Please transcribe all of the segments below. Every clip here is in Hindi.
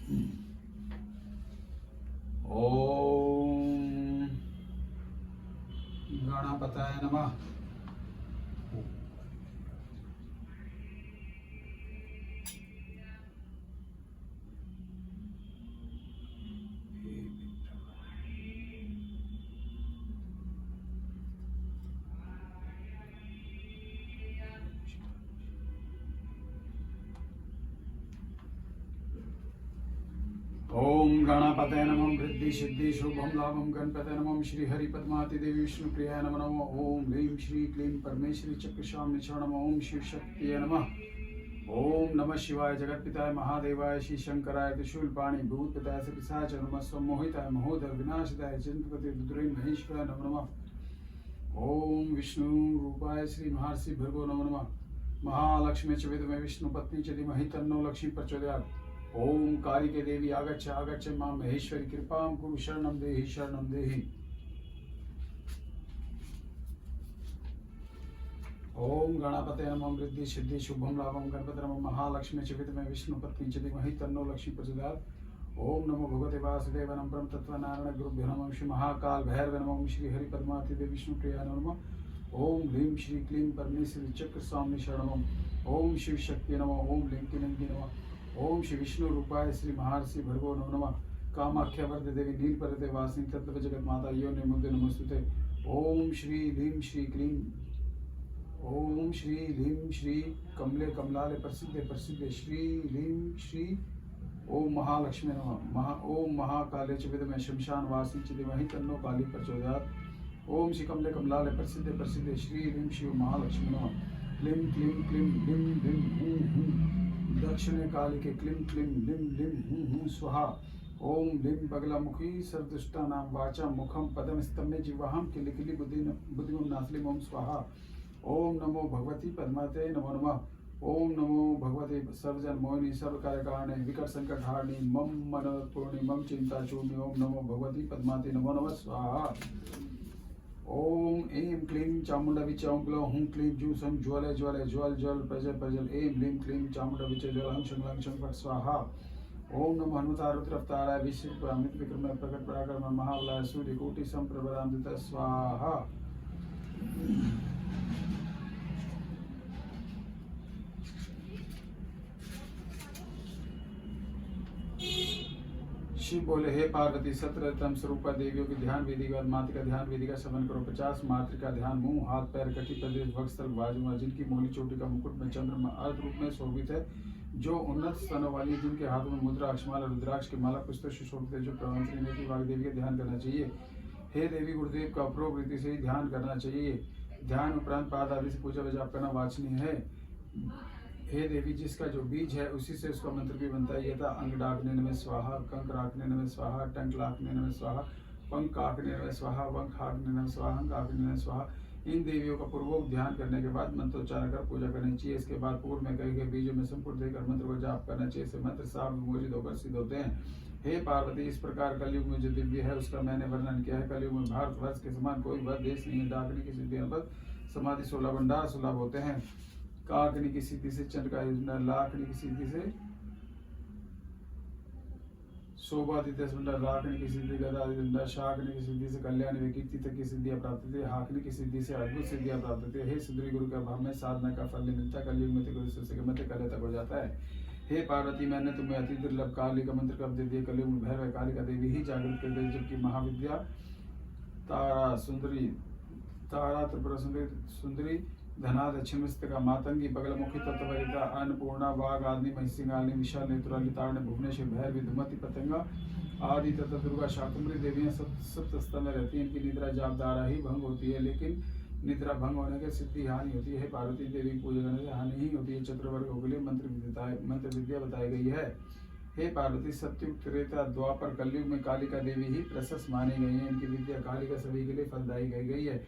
ओम गणपतये नमः। ओम गणपतये नमः। वृद्धि सिद्धि शुभम लाभम गणपतये नमः। श्री हरि पद्मावती देवी विष्णु प्रियाय नमः। नमः ओम ह्रीं श्री क्लीं परमेश्वरी चक्रशामिनी नमः। ओम शिव शक्तिये नमः। ओम नमः शिवाय जगतपिताय महादेवाय श्री शंकराय त्रिशूलपाणि भूतपिताय पिशाच नमः। सम्मोहिताय महोदर विनाशदाय चिंतपति दुर्दुरे महेश्वराय नमः। नमः ओम विष्णु रूपाय श्री महर्षि भर्गो नमः। नमः महालक्ष्मी च विद्महे विष्णु पत्नी च धीमहि तन्नो लक्ष्मी प्रचोदयात्। ओम कालिके देवी आगच्छ आगच्छ मां महेश्वरी कृपां कुरु शरणं देहि शरणं देहि। ओम गणपतये नमः। वृद्धि सिद्धि शुभम लाभम गणपतये नमः। महालक्ष्मी च विद्महे विष्णु पत्नी च धीमहि तन्नो लक्ष्मी प्रचोदयात्। ओम नमो भगवते वासुदेवाय नमः। परम तत्व नारायण गुरुभ्यो नमः। श्री महाकाल भैरव नमः। श्री हरि पद्मावती देवी विष्णु प्रियाय नमः। ओम ह्रीं श्री क्लीं परमेश्वरी चक्र स्वामिनी शरणम। ओम शिव शक्ति नमः। ओम लिंगी लिंगी नमः। ओम श्री विष्णु रूपाय श्री महर्षि भर्गो नमः। नमः कामाख्या वरदे देवी नीलपर्वते वासिनी तत्व जगत माता योनि मुद्दे नमस्तुते। ओम श्री ह्रीं श्री क्लीं ओम श्री ह्रीं श्री कमले कमलाले प्रसिद्धे प्रसिद्धे श्री ह्रीं श्री ओम महालक्ष्मी नमः। ओम महाकाले च विद्महे शमशान वासिनी च धीमहि तन्नो काली प्रचोदयात्। ओम श्री कमले कमलाले प्रसिद्धे प्रसिद्धे श्री ह्रीं श्री महालक्ष्मी नमः। क्लीं क्लीं क्लीं ह्रीं ह्रीं हूं हूं दक्षिणे कालिके क्लीं क्लीं लीं लीं हूं हूं स्वाहा। ओम लीं बगलामुखी सर्वदुष्टानां वाचा मुखम पदम स्तम्भे जिह्वाहं किलिकिलि बुद्धिमं नासलिम ओम स्वाहा। ओम नमो भगवती पद्मावते नमो नमः। ओम नमो भगवते सर्वजन मोहिनी सर्वकार्यकारिणी विकट संकट हारिणी मम मनोपूर्णि मम चिंता चूर्णि। ओम नमो भगवती पद्मावते नमो नमः स्वाहा। ओम ऐं क्लीं चामुंडा विच ओम ग्लौ हूं क्लीं जू सं ज्वले ज्वले ज्वल ज्वल प्रजल प्रजल ऐं ह्रीं क्लीं चामुंडा विच ज्वल हं शं लं शं फट स्वाहा। ओम नमो हनुमता रुद्रवताराय विश्व अमित विक्रम प्रकट पराक्रम महाबलाय सूर्यकोटि संप्रभरामृत स्वाहा। शिव बोले हे पार्वती सत्रतम स्वरूपा देवियों की ध्यान विधि का मात्र का ध्यान विधि का सेवन करो। 50 मात्र का ध्यान मुंह हाथ पैर कटी प्रदेश भक्स्थल बाजू जिनकी मूली चोटी का मुकुट में चंद्रमा अर्ध रूप में शोभित है, जो उन्नत स्तनों वाली जिनके हाथों में मुद्राक्ष माला रुद्राक्ष की माला पुष्प सुशोभित है, जो प्रवंत्री नेति वाग देवी का ध्यान करना चाहिए। हे देवी गुरुदेव का अपूर्व रीति से ही ध्यान करना चाहिए। ध्यान उपरांत पाद आदि से पूजा विजाप करना वांछनीय है। हे देवी जिसका जो बीज है उसी से उसका मंत्र भी बनता है। यथा अंग डाकने नमः स्वाहा, कंक राखने नमः स्वाहा, टंक लाखने नमः स्वाहा, पंख काकने नमः स्वाहा, वंख हाकने नमः स्वाहा, अंक काकने नमः स्वाहा। इन देवियों का पूर्वक ध्यान करने के बाद मंत्रोच्चारण कर पूजा करनी चाहिए। इसके बाद पूर्व में कहे गए बीजों में संपूर्ण देकर मंत्र को जाप करना चाहिए। इससे मंत्र साफ विमोचित होकर सिद्ध होते हैं। हे पार्वती इस प्रकार कलयुग में जो दिव्य है उसका मैंने वर्णन किया है। कलयुग में भारतवर्ष के समान कोई वह देश नहीं है। डाकने की सिद्धियों पर समाधि 16 भंडार सुलभ होते हैं। काकनी की सिद्धि से चंद्र का युजन, लाखनी की सिद्धि से शोभादित्य भंडार, राखनी की सिद्धि गदा, शाकनी की सिद्धि से कल्याण व कीर्ति तक की सिद्धियां प्राप्त होती है। हाकनी की सिद्धि से अद्भुत सिद्धियां प्राप्त होती है। हे सुंदरी गुरु का भाव में साधना का फल नहीं मिलता। कलयुग में गुरु से मध्य कले तक हो जाता है। हे पार्वती मैंने तुम्हें अति दुर्लभ काली का मंत्र कब दे दिया। कलयुग में भैरव कालिका देवी ही जागृत कर गई, जबकि महाविद्या तारा त्रिपुरा सुंदरी धना दक्षिणस्तिका मातंगी बगलमुखी तत्वरिता अन्नपूर्णा वाघ आदि महिषिंगालिनी विशाल नेत्राली तारण्य भुवनेश्वर भैरवी धुमति पतंगा आदि तथा दुर्गा शाकुंभरी देवियां सप्त स्तर में रहती हैं। इनकी निद्रा जाप द्वारा ही भंग होती है, लेकिन निद्रा भंग होने के सिद्धि हानि होती है। पार्वती देवी की पूजा करने से हानि ही होती है। चतुर्वर्गों के लिए मंत्र विद्या बताई गई है। हे पार्वती सत्युग त्रेता द्वापर कलयुग में कालिका देवी ही प्रशस्त मानी गई है। इनकी विद्या कालिका सभी के लिए फलदायी गई है।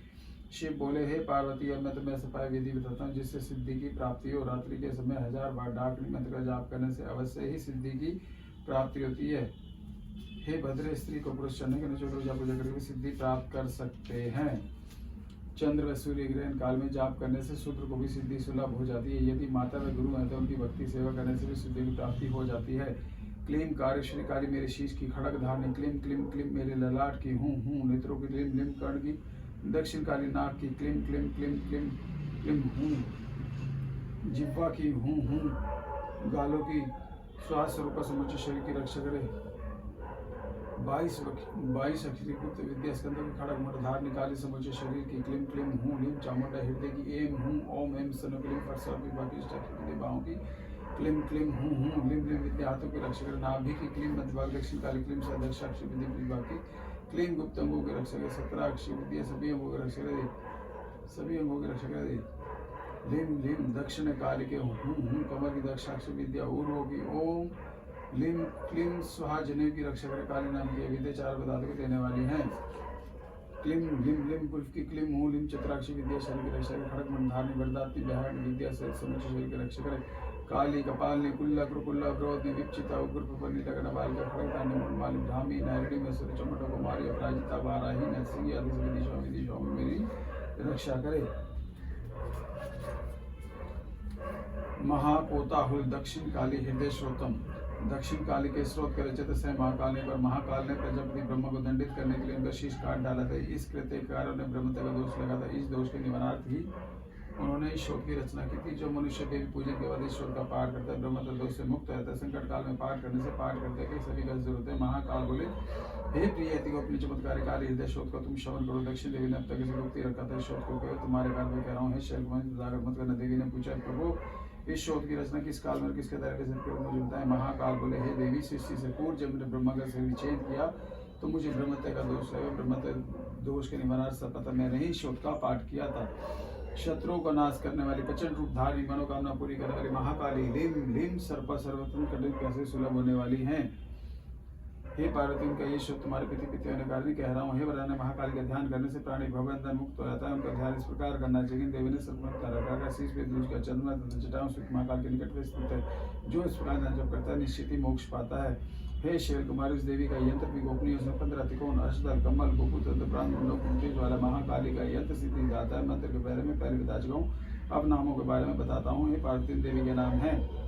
शिव बोले हे पार्वती अब मैं तुम्हें सफाई विधि बताता हूँ जिससे सिद्धि की प्राप्ति हो। रात्रि के समय 1000 बार डाकनी मंत्र का जाप करने से अवश्य ही सिद्धि की प्राप्ति होती है। हे भद्रे स्त्री को पुरुष चढ़ने के नीचे पूजा करके सिद्धि प्राप्त कर सकते हैं। चंद्र व सूर्य ग्रहण काल में जाप करने से शूद्र को भी सिद्धि सुलभ हो जाती है। यदि माता व गुरु हैं तो उनकी भक्ति सेवा करने से भी सिद्धि की प्राप्ति हो जाती है। क्लीम कार्यश्री काली मेरे शीश की खड़ग धारणी, क्लीम क्लीम क्लीम मेरे ललाट की हूँ नेत्रों की, क्लीम लिम कर्ण की, दक्षिण काली नाक की, क्लीम क्लीम क्लीम क्लीम क्लीम हूँ जिह्वा की, हूँ गालों की, श्वास स्वरूप समुच्च शरीर की रक्षा करे। 22 अक्षरी गुप्त विद्या स्कंद की खड़ग मुठ धार निकाली समुचे शरीर की, क्लीम क्लीम हूँ लिम चामुंडा हृदय की, एम हूँ ओम एम सन क्लीम फरसा बाकी बाहों की, क्लीम क्लीम हूँ लिम लिम विद्या हाथों की रक्षा करे। नाभि की, क्लीम मध्यभाग दक्षिण काली, क्लीम सदक्षाक्षी विद्या प्रतिभा की, क्लीम गुप्त अंगों की रक्षा करे। 17 अक्षी विद्या सभी अंगों की रक्षा करे, सभी अंगों की रक्षा करे। लिम लिम दक्षिण काली के हूँ कमर की दक्षाक्षी विद्या ऊर्व की, ओम लिम क्लीम स्वाहा जनेऊ की रक्षा करे। काली नाम की विद्या 4 बताते को देने वाली है। क्लीम लिम लिम कुल्फ की, क्लीम हूँ लिम चतुराक्षी विद्या शरीर की रक्षा करे। खड़ग मंधारणी वरदात्नी बिहार विद्या से समुचे शरीर की रक्षा करे। काली कपालनी कुल्ला कृकुल्ला ब्रोधनी विपचिता उग्र प्रपन्नी लगन बाल का खड़ग तांडी मुंडमाली धामी नारिणी में सुर चमटो कुमारी अपराजिता बाराही नरसिंह आदि सभी दिशाओं में मेरी रक्षा करे। महाकोताहुल दक्षिण काली हृदय श्रोतम, दक्षिण काली के स्रोत के रचित से महाकाल ने, पर महाकाल ने प्रजापति ब्रह्म को दंडित करने के लिए उनका शीश काट डाला था। इस कृत्य के कारण उन्हें ब्रह्मत्व का दोष लगा था। इस दोष के निवारणार्थ ही उन्होंने इस श्लोक की रचना की थी। जो मनुष्य देवी पूजन के बाद इस श्लोक का पाठ करता है ब्रह्मत्व दोष से मुक्त रहता है। संकट काल में पाठ करने से पाठ करते के सभी का जरूरत है। महाकाल बोले, हे प्रियति को अपने चमत्कारी काली हृदय श्लोक का तुम श्रवण करो। दक्षिण देवी ने अब तक इसे गुप्त रखा था। श्लोक को कहो तुम्हारे काल में कह रहा हूँ। हे शैल मत करना। देवी ने पूछा, प्रभु इस शोध की रचना किस काल में किसके तरीके से मुझे बताएं। महाकाल बोले, हे देवी सृष्टि से पूर्व जब मैंने ब्रह्मा का शरीर छेद किया तो मुझे ब्रह्मत्व का दोष है। ब्रह्मत्व दोष के निवारण से पता मैंने ही शोध का पाठ किया था। शत्रुओं का नाश करने वाली, प्रचंड रूप धारी, मनोकामना पूरी करने वाली महाकाली लिम लिम सर्प सर्वत्र कठिन कैसे सुलभ होने वाली हैं। हे पार्वती, उनका ये शब्द तुम्हारे पिता होने कारण कह रहा हूँ। हे वरदान, महाकाली का ध्यान करने से प्राणी भवबंधन मुक्त हो जाता है। उनका ध्यान इस प्रकार करना चाहिए। देवी ने सर्वमत रखा शीश पे दूज का चंद्रमा तथा जटाओं से महाकाल के निकट में स्थित है। जो इस प्रकार ध्यान जप करता है निश्चित मोक्ष पाता है। हे शैल कुमारी, उस देवी का यंत्र भी गोपनीय, उसमें 15 त्रिकोण अष्टदल कमल गोपुत प्राण तेज वाला महाकाली का यंत्र सिद्धि जाता है। मंत्र के बारे में पहले बता चुका हूँ, अब नामों के बारे में बताता हूँ। हे पार्वती देवी के नाम है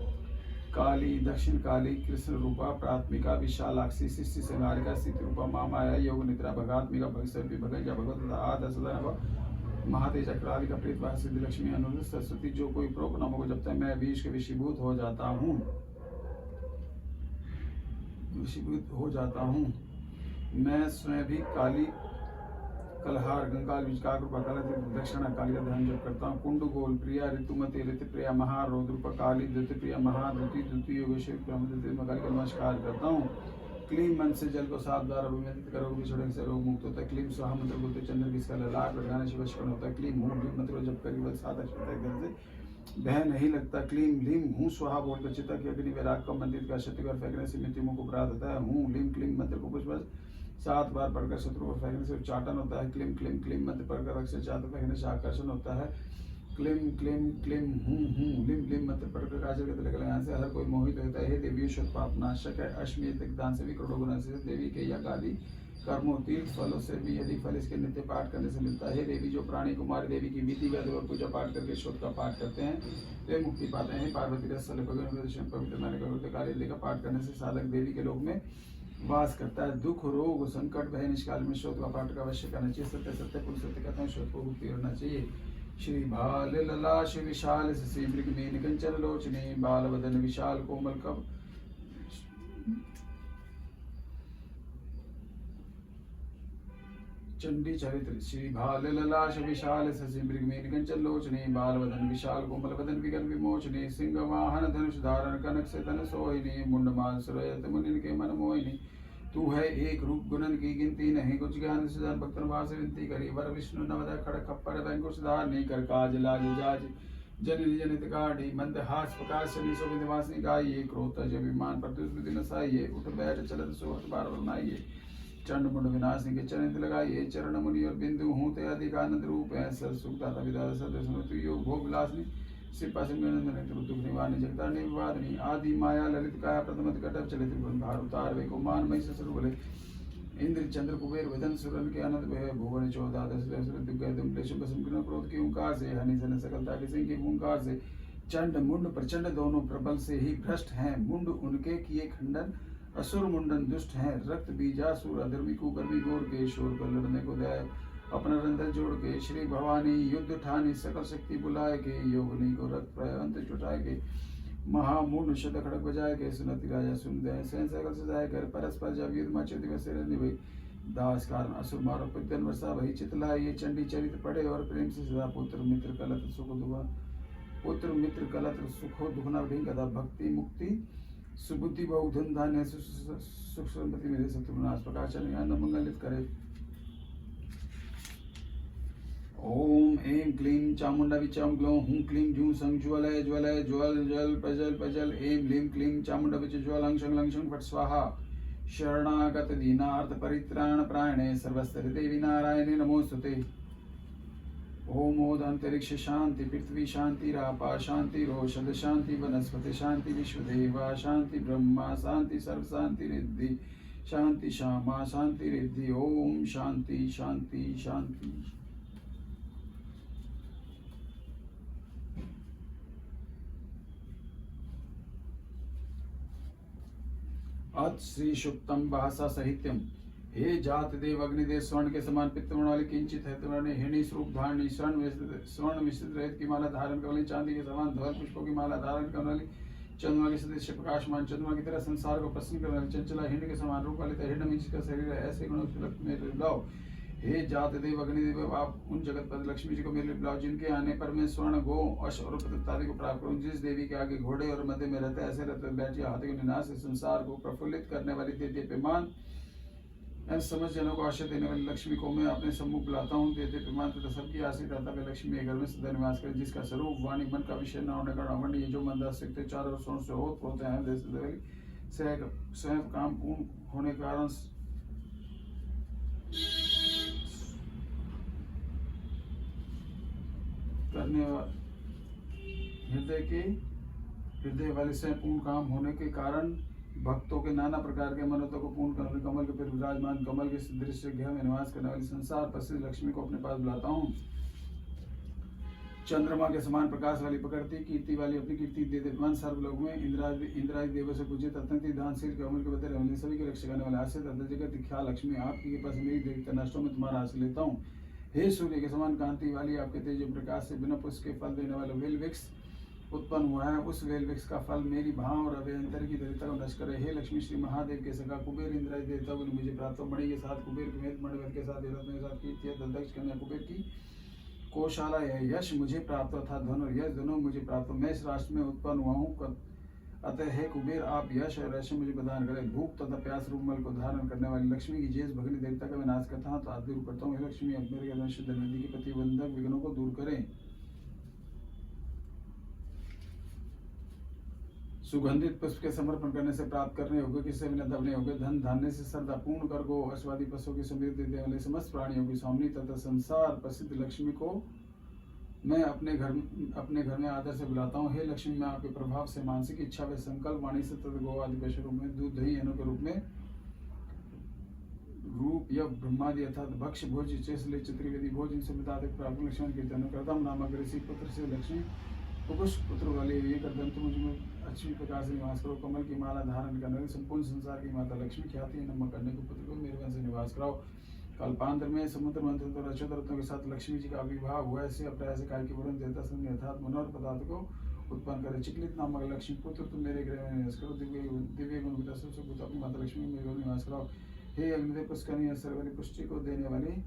काली, दक्षिण काली, कृष्ण रूपा, प्राथमिका, विशालाक्षी, शिष्य संहारिका, सिद्ध रूपा, माया, योग निद्रा, भगात्मिका, भगसर भगजा भगवत आद सदा महातेजा, करालिका, प्रीतवा, सिद्ध लक्ष्मी, अनुरुद्ध, सरस्वती। जो कोई प्रोक नामों को जपता है मैं विष के वशीभूत हो जाता हूँ, वशीभूत हो जाता हूँ। मैं स्वयं भी काली कलहार गंगाल विजकार रूपा काल दक्षिणा काली का ध्यान जप करता हूँ। कुंड गोल प्रिया, ऋतुमती, ऋतुप्रिया, महारौद्र काली, द्वितीय प्रिया, द्वितीय योगेश्वरी काली का नमस्कार करता हूँ। क्लीम मन से जल को 7 बार अभिमंत्रित करो, बिछड़ने से रोग मुक्त होता है। क्लीम स्वाहा मंत्र बोलते चंद्र की ललाट लगाने से वशीकरण होता है। क्लीम हूँ लिम मंत्र को जप कर केवल 7 अक्षर एकदम से भय नहीं लगता। क्लीम लिम हूँ स्वाहा बोलकर चिता की अग्नि वैराग का मंदिर का शत्रुघ्न फेंकने से मृत्यु को अपराध होता है। हूँ लिम क्लीम मंत्र को पुष्प 7 बार पढ़कर शत्रु को फेंकने से उच्चाटन होता है। क्लीम क्लीम क्लीम मंत्र पढ़कर अक्षर चाहते फेंकने से आकर्षण होता है। क्लीम क्लीम क्लीम हूँ लिम लिम मंत्र पढ़कर काजल के तले लगाने से हर कोई मोहित होता है। हे देवी शत पाप नाशक है। अश्वमेध दान से भी करोड़ों गुना से देवी के या काली कर्मों तीर्थ फलों से भी यदि फल इसके नित्य पाठ करने से मिलता है। देवी जो प्राणी कुमारी देवी की विधिवत और पूजा पाठ करके शोध का पाठ करते हैं वे मुक्ति पाते हैं। पार्वती रसल पवित्र नारी काली का पाठ करने से साधक देवी के लोक में वास करता है। दुख रोग संकट भय निष्काल में शोध का पाठ का अवश्य करना चाहिए। सत्य सत्य पुरुष सत्य कहते हैं शोध को मुक्ति करना चाहिए। श्री भाल ललाश विशाल शशि मृगमेन कंचन लोचने बाल वदन विशाल कोमल कब चंडी चरित्र। श्री भाल ललाश विशाल शशि मृगमेन कंचन लोचने बाल वदन विशाल कोमल वदन विगन विमोचने सिंह वाहन धनुष धारण कनक से तन सोहिनी मुंडमान सुरयत मुनिन के मन मोहिनी। तू है एक रूप गुणन की गिनती नहीं कुछ ज्ञान सुधान भक्तन वास विनती करी वर विष्णु नवद खड़ खप्पर बैंकुश धारणी कर काज लाज जाज जननी जनित गाढ़ी मंद हास प्रकाश शनि शोभित वासनी गाइए क्रोध जब विमान पर दुष्विधि नसाइए उठ बैठ चलत सोहत बार बनाइए चंड मुंड विनाशनी के चरण लगाइए चरण मुनि और बिंदु हूँ ते अधिक आनंद रूप है सर सुखदाता विदाता सदस्य योग भोग विलासनी सिपा सिंह दुख निवारणी जगदारणी विवादनी आदि माया ललित काया प्रथम कटप चलित भार उतार वे कुमान मई ससुर बोले इंद्र चंद्र कुबेर वदन सुरन के आनंद भय भुवन 14 10 क्रोध की ओंकार से हनि सन सकलता के सिंह के ओंकार से चंड मुंड प्रचंड दोनों प्रबल से ही भ्रष्ट हैं। मुंड उनके किए खंडन असुर मुंडन दुष्ट हैं, रक्त बीजासुर अधर्मी कुकर्मी घोर के शोर कर लड़ने को दया अपना रंधन जोड़ के श्री भवानी युद्ध ठानी सकल शक्ति बुलाए के योगनी को रक्त प्रयंत चुटाए के महामूर्ण शत खड़क बजाए के सुनति राजा सुन दे सहन सकल सजाए कर परस्पर जब युद्ध मचे दिवस निभई दास कारण असुर मारो पितन वर्षा भई चितला ये चंडी चरित पढ़े और प्रेम से सदा पुत्र मित्र कलत सुख दुआ पुत्र मित्र कलत सुखो दुखना ढींग कदा भक्ति मुक्ति सुबुद्धि बहु धन धान्य सुख संपत्ति मेरे शत्रु नाश प्रकाशन अन्न मंगलित करे। ओम ऐं क्लीं चामुंडा विचाम ग्लौं हूं क्लीं जूं संग ज्वलय ज्वलय ज्वल जल प्रजल प्रजल ऐं लीं क्लीं चामुंडा विच ज्वलं शं लं शं फट स्वाहा शरणागत दीनार्थ परित्राण प्रायणे सर्वस्तर देवी नारायणे नमोस्तुते। ओम ओद अंतरिक्ष शांति पृथ्वी शांति रापा शांति रोषद शांति वनस्पति शांति विश्वदेवा शांति ब्रह्मा शांति सर्व शांति रिद्धि शांति श्यामा शांति रिद्धि। ओम शांति शांति शांति। अथ श्री सुक्तम भाषा साहित्यम। हे जात देव अग्निदेव स्वर्ण के समान पित्तवर्ण वाली किंचित है हिणी स्वरूप धारणी स्वर्ण मिश्रित रहित की माला धारण करने वाली चांदी के समान धवल पुष्पों की माला धारण करने वाली चंद्रमा के सदृश प्रकाशमान चंद्रमा की तरह संसार को प्रसन्न करने वाली चंचला हिंड के समान रूप वाली हिरण्य का शरीर है ऐसे गुणों में बुलाओ। हे जात देव अग्निदेव आप उन जगत पर लक्ष्मी जी को मेरे लिए बुलाओ जिनके आने पर मैं स्वर्ण गो अश और प्रदत्तादि को प्राप्त करूं। जिस देवी के आगे घोड़े और मध्य में रहते ऐसे रहते बैठिए हाथी को निनाश से संसार को प्रफुल्लित करने वाली देदीप्यमान समझ जनों को आशा देने वाली लक्ष्मी को मैं अपने सम्मुख बुलाता हूँ। देदीप्यमान तथा सबकी आश्रित रहता है लक्ष्मी घर में सदा निवास करे जिसका स्वरूप वाणी मन का विषय न होने का रावण ये जो मंदा सकते चारों स्वर्ण से होत होते हैं स्वयं काम पूर्ण होने के कारण करने हृदय वाले से पूर्ण काम होने के कारण भक्तों के नाना प्रकार के मनोतों को पूर्ण करने कमल के फिर विराजमान कमल के दृश्य गृह में निवास करने वाली संसार प्रसिद्ध लक्ष्मी को अपने पास बुलाता हूँ। चंद्रमा के समान प्रकाश वाली प्रकृति कीर्ति वाली अपनी कीर्ति देदीप्यमान सर्वलोक में इंद्रादि देवों से पूजित अत्यंत दानशील कमल के बदले रहने सभी की रक्षा करने वाले आश्रित जगत ख्याल लक्ष्मी आपकी कृपा से मेरी देवी नष्टों में तुम्हारा आश्रय लेता हूँ। हे सूर्य के समान कांति वाली आपके तेज प्रकाश से बिना पुष्प के फल देने वाला वेल वृक्ष उत्पन्न हुआ है। उस वेल वृक्ष का फल मेरी भाव और अभ्यंतर की दरिद्रता को नष्ट करे। हे लक्ष्मी श्री महादेव के सखा कुबेर इंद्रादि देवता को मुझे प्राप्त मणि के साथ कुबेर के मणिवर के साथ देवता के साथ कीर्ति दंडक्ष कन्या कुबेर की कोशाला यश मुझे प्राप्त था। धन और यश दोनों मुझे प्राप्त। मैं इस राष्ट्र में उत्पन्न हुआ हूँ अतः हे कुबेर आप यश और ऐश्वर्य मुझे प्रदान करें। भूख तथा प्यास रूप मल को धारण करने वाली लक्ष्मी की जेस भगनी देवता का विनाश करता हूँ तो आप दूर करता हूँ। लक्ष्मी अब मेरे घर शुद्ध नदी के प्रतिबंधक विघ्नों को दूर करें। सुगंधित पुष्प के समर्पण करने से प्राप्त करने योग्य किससे भी दबने योग्य धन धान्य से श्रद्धा पूर्ण कर गो अश्वादी पशुओं की समृद्धि देने वाले समस्त प्राणियों की स्वामी तथा संसार प्रसिद्ध लक्ष्मी को मैं अपने घर में आदर से बुलाता हूँ। हे लक्ष्मी मैं आपके प्रभाव से मानसिक इच्छा व संकल्प वाणी से तथा गो आदि पशु रूप में दूध दही अनु के रूप में रूप या ब्रह्मादि अर्थात भक्ष भोज चेसले चतुर्वेदी भोज इनसे मुताबिक प्राप्त लक्ष्मण कीर्तन करता हूँ। नामक ऋषि पुत्र से लक्ष्मी पुत्र वाले ये कर तुम मुझे अच्छी प्रकार से निवास करो। कमल की माला धारण करने वाली संपूर्ण संसार की माता लक्ष्मी ख्याति है नमक करने को पुत्र को मेरे वंश से निवास कराओ। कल्पांतर में समुद्र मंत्र तो रक्षोत रत्नों के साथ लक्ष्मी जी का विवाह हुआ ऐसे अप्रयास काय के वरुण देवता संग अर्थात मनोहर पदार्थ को उत्पन्न करे। चिकलित नामक लक्ष्मी पुत्र तुम मेरे गृह में निवास करो। दिव्य गुण विकास अपनी माता लक्ष्मी मेरे निवास कराओ। हे अग्निदेव पुष्करणी असर वाली पुष्टि को देने वाली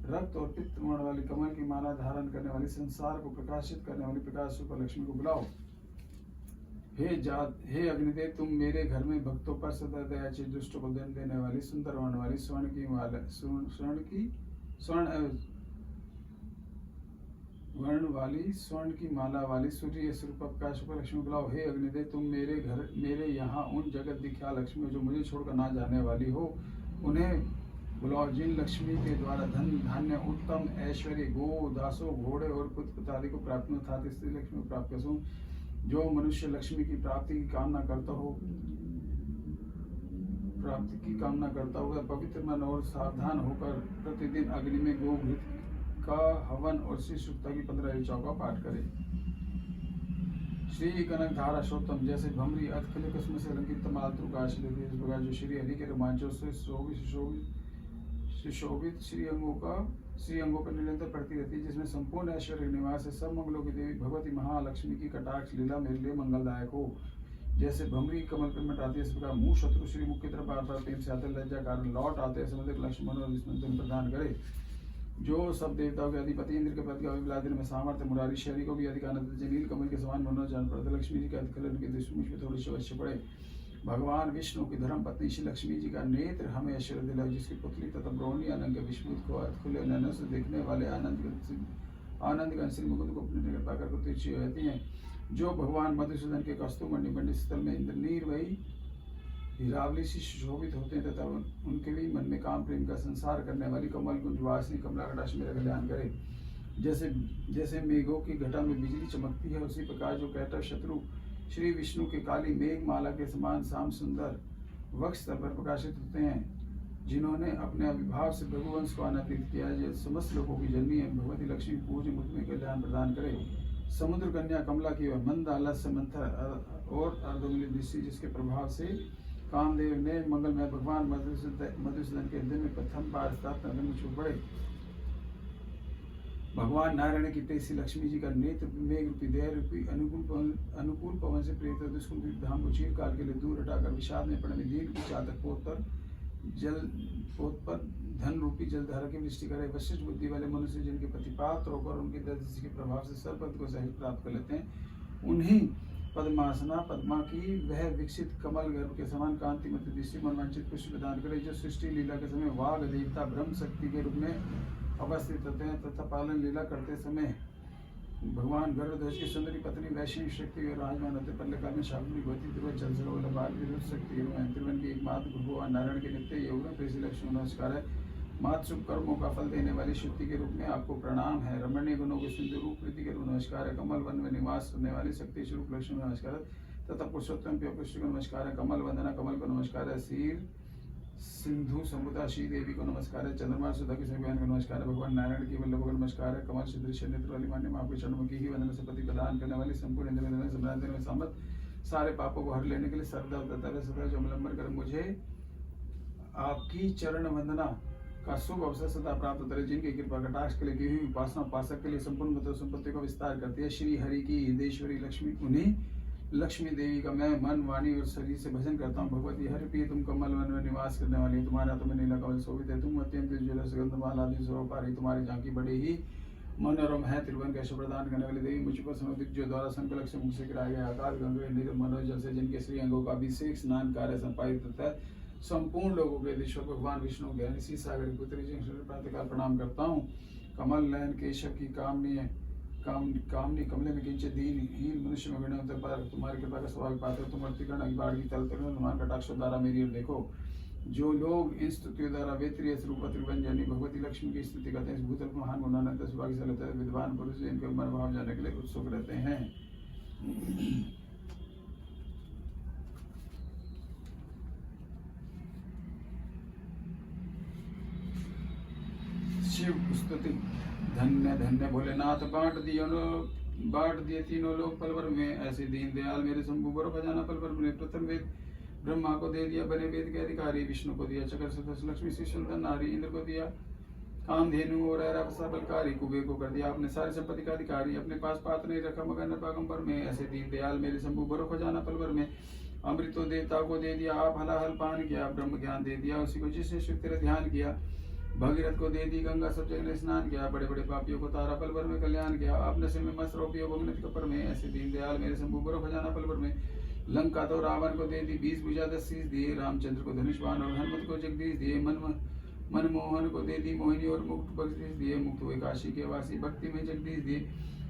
रक्त और पित्त वर्ण वाली कमल की माला धारण करने वाली संसार को प्रकाशित करने वाली प्रकाश रूप लक्ष्मी को बुलाओ। हे अग्निदेव तुम मेरे घर में भक्तों पर सदा दयाची दुष्टों को दंड देने वाली सुंदर वर्ण वाली स्वर्ण की माला वाली सूर्य स्वरूप प्रकाश रूप लक्ष्मी बुलाओ। हे अग्निदेव तुम मेरे यहाँ उन जगत दिख्या लक्ष्मी जो मुझे छोड़कर ना जाने वाली हो उन्हें बुलाओ जिन लक्ष्मी के द्वारा धन धान्य उत्तम ऐश्वर्य गो दासों घोड़े और पुत्र आदि को प्राप्त न था स्त्री लक्ष्मी को प्राप्त कर जो मनुष्य लक्ष्मी की प्राप्ति की कामना करता हो पवित्र मन और सावधान होकर प्रतिदिन अग्नि में गो घृत का हवन और श्री सुक्ता की 15 ऋचाओं का पाठ करे। श्री कनक धारा शोतम जैसे भमरी अतखिल किस्म से अलंकृत मातृ का इस प्रकार जो श्री हरि के रोमांचों से सुशोभित श्री अंगों पर निरंतर पड़ती रहती है, जिसमें संपूर्ण ऐश्वर्य निवास है। सब मंगलों की देवी भगवती महालक्ष्मी की कटाक्ष लीला मेरे लिए मंगलदायक हो। जैसे भमरी कमल पर मंडराती है, इस प्रकार मुंह शत्रु श्री मुख की तरफ बार बार प्रेम से आते लज्जा कारण लौट आते हैं, समुद्र लक्ष्मण और विष्णु प्रदान करे। जो सब देवताओं के अधिपति इंद्र के पद के अभिलादिन में सामर्थ्य मुरारी शहरी को भी अधिक आनंद जनील कमल के समान मनोजान पड़ते। लक्ष्मी जी के अधिकरण के दुष्मुख में थोड़ी सी अवश्य पड़े। भगवान विष्णु की धर्म पत्नी श्री लक्ष्मी जी का नेत्र हमें ऐश्वर्य दिलाए, जिसकी पुतली तथा ब्रोहणी अनंग विष्णु को खुले नयनों से देखने वाले आनंद श्री मुकुंद को अपने निकट पाकर प्रतीक्षी रहती हैं। जो भगवान मधुसूदन के कस्तूमणि मंडित स्थल में इंद्रनीर वही हीरावली से सुशोभित होते हैं तथा उनके भी मन में काम प्रेम का संसार करने वाली कमल कुंज वासिनी कमला कटाक्ष मेरा कल्याण करे। जैसे मेघों की घटा में बिजली चमकती है, उसी प्रकार जो कैटव शत्रु श्री विष्णु के काली मेघ माला के समान श्याम सुंदर वक्ष पर प्रकाशित होते हैं, जिन्होंने अपने अभिभाव से भगवंश को आनंदित किया है। समस्त लोगों की जननी है भगवती लक्ष्मी पूज्य मुझ में कल्याण प्रदान करे। समुद्र कन्या कमला की वह मंद आलस्य मंथर और अर्धमिली दृष्टि, जिसके प्रभाव से कामदेव ने मंगलमय भगवान मधुसूदन के हृदय में प्रथम बार स्थापना छूट पड़े। भगवान नारायण की तेजी लक्ष्मी जी का नेत्र मेघ रूपी देह रूपी अनुकूल पवन से प्रेरित दुष्कुल धाम को चीर काल के लिए दूर हटाकर विषाद में पड़े दीन की चादर पोत पर धन रूपी जलधारा की वृष्टि करे। वशिष्ठ बुद्धि वाले मनुष्य जिनके प्रतिपात होकर उनकी दृष्टि के प्रभाव से सर्वपद को सहित प्राप्त कर लेते हैं, उन्हीं पद्मासना पद्मा की वह विकसित कमल गर्भ के समान कांतिमती दृष्टि मनवांचित पुष्प प्रदान करे, जो सृष्टि लीला के समय वाग देवता ब्रह्म शक्ति के रूप में अवस्थित होते हैं तथा पालन लीला करते समय भगवान गर्भध्वज की सुंदरी पत्नी वैष्णवी शक्ति और राजमान होते। पल्लकाल में शाकुनी भगवती त्रिभुवन चल शक्ति त्रिभुवन की एकमात्र भगवान नारायण के नित्य योग में लक्ष्मी नमस्कार है। मात्र शुभ कर्मों का फल देने वाली शुद्धि के रूप में आपको प्रणाम है। रमणीय गुणों के सिंधु रूप प्रीति के रूप नमस्कार है। कमल वन में निवास करने वाली शक्ति स्वरूप लक्ष्मी नमस्कार है तथा पुरुषोत्तम पुष्टि को नमस्कार है। कमल वंदना कमल को नमस्कार है। शीर सिंधु समुदा श्री देवी को नमस्कार है। चंद्रमा सुधा की सभी को नमस्कार है। भगवान नारायण की वल्लभ को नमस्कार है। कमल सदृश नेत्र वाली मान्य माँ के चरणों की ही वंदना से पति प्रदान करने वाली संपूर्ण इंद्र में समर्थ सारे पापों को हर लेने के लिए सर्वदा उतरता सदा जो अवलंबन कर मुझे आपकी चरण वंदना का शुभ अवसर सदा प्राप्त होता है। जिनकी कृपा कटाक्ष के लिए की हुई उपासना उपासक के लिए संपूर्ण मतलब संपत्ति को विस्तार करती है। श्री हरि की हृदयेश्वरी लक्ष्मी उन्हीं लक्ष्मी देवी का मैं मन वाणी और शरीर से भजन करता हूँ। भगवती हरि प्रिय तुम कमल वन में निवास करने वाली, तुम्हारे हाथों में नीला कमल शोभित है। तुम अत्यंत उज्ज्वल सुगंध माला स्वरूपारी, तुम्हारी झांकी बड़ी ही मनोरम है। त्रिभुवन का शुभ प्रदान करने वाली देवी मुझ पर समर्पित, जो द्वारा संकलक से मुख से गिराया गया आकाश गंगे नीर मनोजल से जिनके श्री अंगों का अभिषेक स्नान कार्य संपादित होता है। संपूर्ण लोगों के ईश्वर भगवान विष्णु ज्ञानी सी सागर पुत्री जी प्रातःकाल प्रणाम करता हूँ। कमल नयन केशव की कामनी कमले में किंचित दीनहीन मनुष्य में गणे होते पर तुम्हारी कृपा का स्वाभाविक पात्र तुम अतिकरण अभिवाड़ की तल तरुण हनुमान कटाक्ष द्वारा मेरी ओर देखो। जो लोग इन स्तुतियों द्वारा वेत्रीय स्वरूप त्रिभुवनजनी भगवती लक्ष्मी की स्तुति करते हैं, भूतल महान गुणानंद सौभाग्यशाली होता है। विद्वान पुरुष इनके मन भाव जाने के लिए उत्सुक रहते हैं। शिव स्तुति। धन्य धन्य भोलेनाथ बांट दिए तीनों लोग पलवर में, ऐसे दीन दयाल मेरे शंभु बरो खजाना पलवर में। प्रथम वेद ब्रह्मा को दे दिया, बने वेद के अधिकारी विष्णु को दिया, चक्र सदस्य लक्ष्मी श्री सुंदर नारी इंद्र को दिया, कामधेनु और ऐरावत बलकारी कुबेर को कर दिया। आपने सारी संपत्ति का अधिकारी अपने पास पात्र नहीं रखा मगर नपागंबर में, ऐसे दीन दयाल मेरे शंभु बरो खजाना पलवर में। अमृतो देवता को दे दिया, आप हलाहल पान किया, ब्रह्म ज्ञान दे दिया उसी को जिसने शिव तेरा ध्यान किया। भगीरथ को दे दी गंगा, सब जगह ने स्नान किया, बड़े बड़े पापियों को तारा पलवर में कल्याण किया। आपने सिर में मस्त रोपियो भगनत कपर में, ऐसे दीन दयाल मेरे शंभु बरो खजाना पलवर में। लंका तो रावण को दे दी 20 भुजा 10 शीश दिए, रामचंद्र को धनुष बाण और हनुमत को जगदीश दिए। मनमोहन को दे दी मोहिनी और मुक्त बगदीश दिए, मुक्त हुए काशी के वासी भक्ति में जगदीश दिए।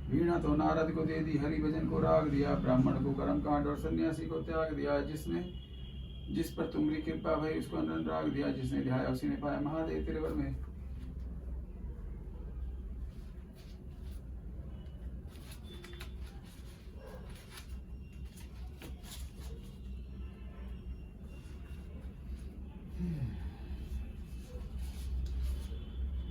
वीणा तो नारद को दे दी, हरि भजन को राग दिया, ब्राह्मण को कर्म कांड और सन्यासी को त्याग दिया। जिस पर तुम्हारी कृपा भई उसको अनुराग दिया, जिसने ध्याया उसी ने पाया महादेव तेरे वर में।